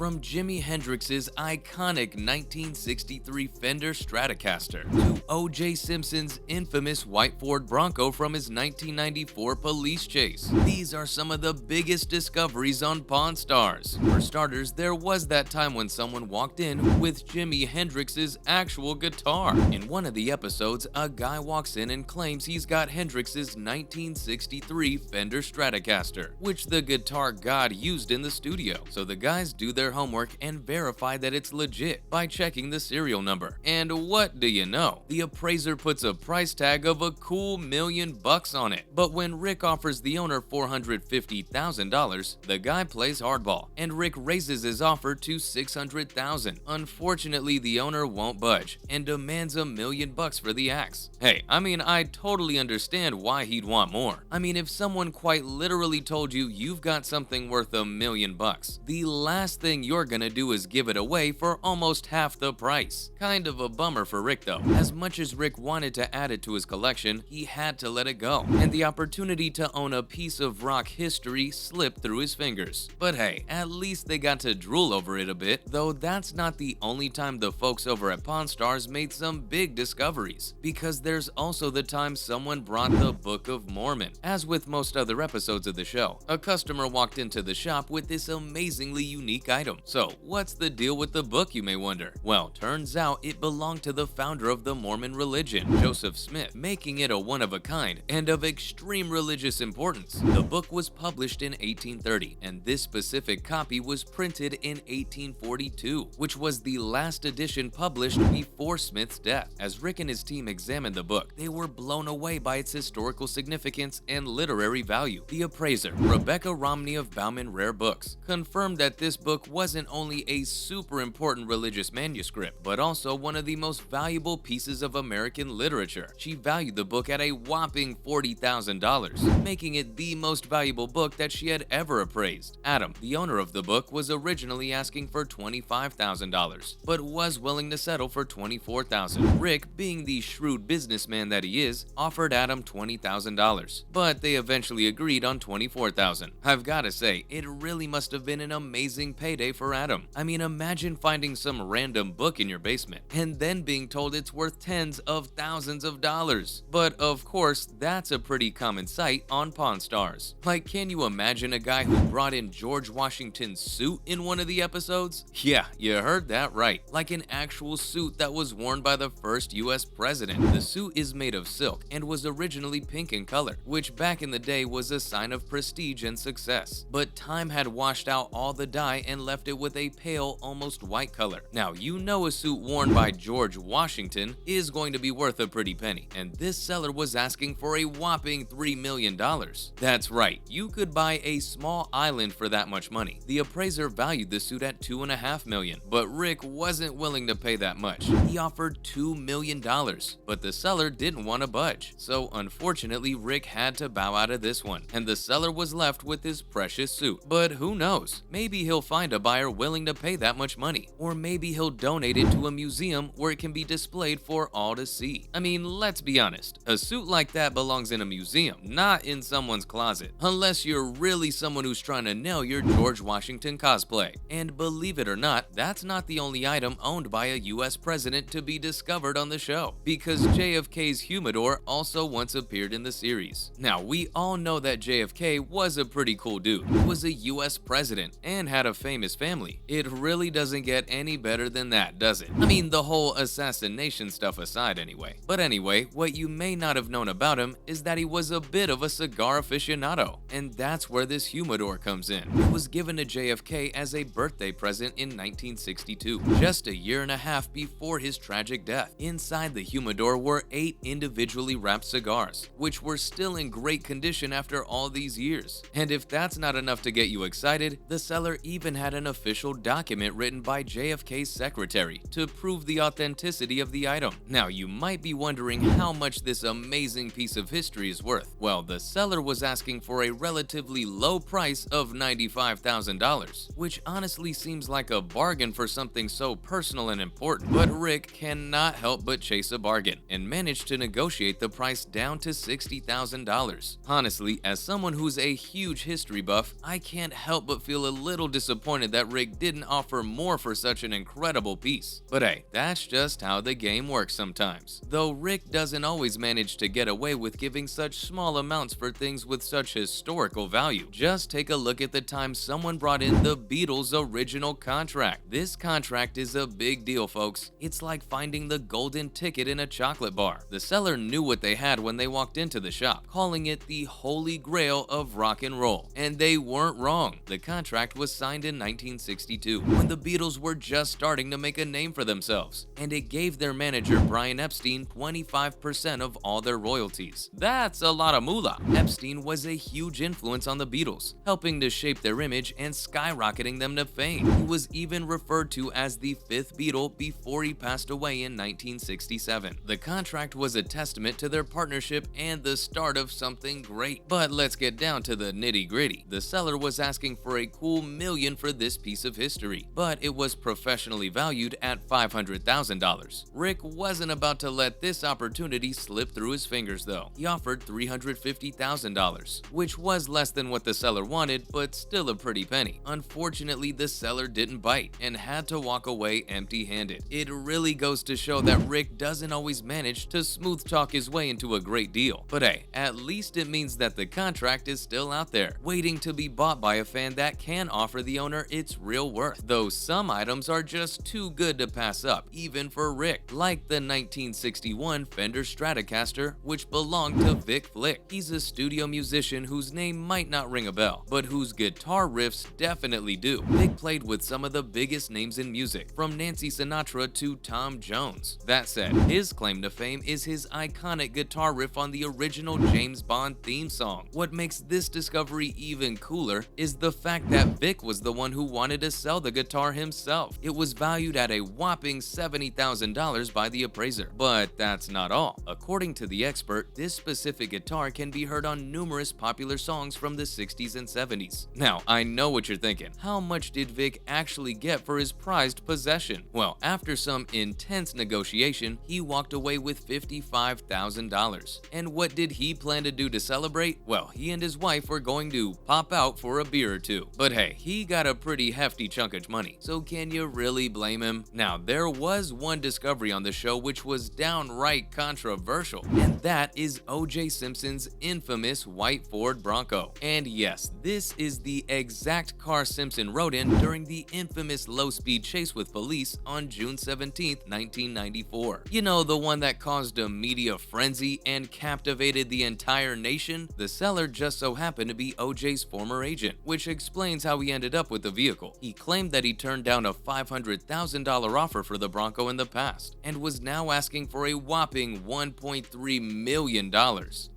From Jimi Hendrix's iconic 1963 Fender Stratocaster to O.J. Simpson's infamous white Ford Bronco from his 1994 police chase, these are some of the biggest discoveries on Pawn Stars. For starters, there was that time when someone walked in with Jimi Hendrix's actual guitar. In one of the episodes, a guy walks in and claims he's got Hendrix's 1963 Fender Stratocaster, which the guitar god used in the studio. So the guys do their homework and verify that it's legit by checking the serial number. And what do you know? The appraiser puts a price tag of a cool $1,000,000 on it. But when Rick offers the owner $450,000, the guy plays hardball, and Rick raises his offer to $600,000. Unfortunately, the owner won't budge and demands $1,000,000 for the axe. Hey, I totally understand why he'd want more. If someone quite literally told you you've got something worth $1,000,000, the last thing you're gonna do is give it away for almost half the price. Kind of a bummer for Rick though. As much as Rick wanted to add it to his collection, he had to let it go, and the opportunity to own a piece of rock history slipped through his fingers. But hey, at least they got to drool over it a bit, though that's not the only time the folks over at Pawn Stars made some big discoveries, because there's also the time someone brought the Book of Mormon. As with most other episodes of the show, a customer walked into the shop with this amazingly unique item. So, what's the deal with the book, you may wonder? Well, turns out it belonged to the founder of the Mormon religion, Joseph Smith, making it a one-of-a-kind and of extreme religious importance. The book was published in 1830, and this specific copy was printed in 1842, which was the last edition published before Smith's death. As Rick and his team examined the book, they were blown away by its historical significance and literary value. The appraiser, Rebecca Romney of Bauman Rare Books, confirmed that this book wasn't only a super important religious manuscript, but also one of the most valuable pieces of American literature. She valued the book at a whopping $40,000, making it the most valuable book that she had ever appraised. Adam, the owner of the book, was originally asking for $25,000, but was willing to settle for $24,000. Rick, being the shrewd businessman that he is, offered Adam $20,000, but they eventually agreed on $24,000. I've gotta say, it really must have been an amazing payday for Adam. Imagine finding some random book in your basement and then being told it's worth tens of thousands of dollars. But of course, that's a pretty common sight on Pawn Stars. Like, can you imagine a guy who brought in George Washington's suit in one of the episodes? Yeah, you heard that right. Like an actual suit that was worn by the first US president. The suit is made of silk and was originally pink in color, which back in the day was a sign of prestige and success. But time had washed out all the dye and left it with a pale, almost white color. Now, you know a suit worn by George Washington is going to be worth a pretty penny, and this seller was asking for a whopping $3,000,000. That's right, you could buy a small island for that much money. The appraiser valued the suit at $2.5 million, but Rick wasn't willing to pay that much. He offered $2,000,000, but the seller didn't want to budge. So unfortunately, Rick had to bow out of this one, and the seller was left with his precious suit. But who knows? Maybe he'll find a buyer willing to pay that much money, or maybe he'll donate it to a museum where it can be displayed for all to see. Let's be honest, a suit like that belongs in a museum, not in someone's closet, unless you're really someone who's trying to nail your George Washington cosplay. And believe it or not, that's not the only item owned by a US president to be discovered on the show, because JFK's humidor also once appeared in the series. Now, we all know that JFK was a pretty cool dude. He was a US president and had a famous family. It really doesn't get any better than that, does it? The whole assassination stuff aside anyway. But anyway, what you may not have known about him is that he was a bit of a cigar aficionado, and that's where this humidor comes in. It was given to JFK as a birthday present in 1962, just a year and a half before his tragic death. Inside the humidor were 8 individually wrapped cigars, which were still in great condition after all these years. And if that's not enough to get you excited, the seller even had an official document written by JFK's secretary to prove the authenticity of the item. Now, you might be wondering how much this amazing piece of history is worth. Well, the seller was asking for a relatively low price of $95,000, which honestly seems like a bargain for something so personal and important. But Rick cannot help but chase a bargain and managed to negotiate the price down to $60,000. Honestly, as someone who's a huge history buff, I can't help but feel a little disappointed that Rick didn't offer more for such an incredible piece. But hey, that's just how the game works sometimes. Though Rick doesn't always manage to get away with giving such small amounts for things with such historical value. Just take a look at the time someone brought in the Beatles' original contract. This contract is a big deal, folks. It's like finding the golden ticket in a chocolate bar. The seller knew what they had when they walked into the shop, calling it the holy grail of rock and roll. And they weren't wrong. The contract was signed in 1962, when the Beatles were just starting to make a name for themselves, and it gave their manager Brian Epstein 25% of all their royalties. That's a lot of moolah. Epstein was a huge influence on the Beatles, helping to shape their image and skyrocketing them to fame. He was even referred to as the fifth Beatle before he passed away in 1967. The contract was a testament to their partnership and the start of something great. But let's get down to the nitty-gritty. The seller was asking for a cool $1 million for this piece of history, but it was professionally valued at $500,000. Rick wasn't about to let this opportunity slip through his fingers though. He offered $350,000, which was less than what the seller wanted, but still a pretty penny. Unfortunately, the seller didn't bite and had to walk away empty-handed. It really goes to show that Rick doesn't always manage to smooth talk his way into a great deal. But hey, at least it means that the contract is still out there, waiting to be bought by a fan that can offer the owner its real worth. Though some items are just too good to pass up, even for Rick, like the 1961 Fender Stratocaster, which belonged to Vic Flick. He's a studio musician whose name might not ring a bell, but whose guitar riffs definitely do. Vic played with some of the biggest names in music, from Nancy Sinatra to Tom Jones. That said, his claim to fame is his iconic guitar riff on the original James Bond theme song. What makes this discovery even cooler is the fact that Vic was the one who wanted to sell the guitar himself. It was valued at a whopping $70,000 by the appraiser. But that's not all. According to the expert, this specific guitar can be heard on numerous popular songs from the 60s and 70s. Now, I know what you're thinking. How much did Vic actually get for his prized possession? Well, after some intense negotiation, he walked away with $55,000. And what did he plan to do to celebrate? Well, he and his wife were going to pop out for a beer or two. But hey, he got a pretty hefty chunk of money, so can you really blame him? Now, there was one discovery on the show which was downright controversial, and that is O.J. Simpson's infamous white Ford Bronco. And yes, this is the exact car Simpson rode in during the infamous low-speed chase with police on June 17, 1994. You know, the one that caused a media frenzy and captivated the entire nation? The seller just so happened to be O.J.'s former agent, which explains how he ended up with the vehicle. He claimed that he turned down a $500,000 offer for the Bronco in the past, and was now asking for a whopping $1.3 million.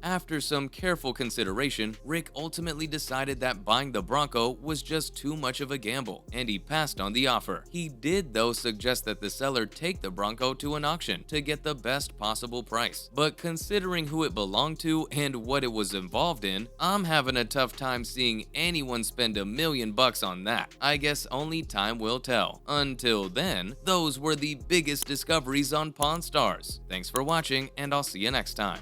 After some careful consideration, Rick ultimately decided that buying the Bronco was just too much of a gamble, and he passed on the offer. He did, though, suggest that the seller take the Bronco to an auction to get the best possible price. But considering who it belonged to and what it was involved in, I'm having a tough time seeing anyone spend $1 million on that. I guess only time will tell. Until then, those were the biggest discoveries on Pawn Stars. Thanks for watching, and I'll see you next time.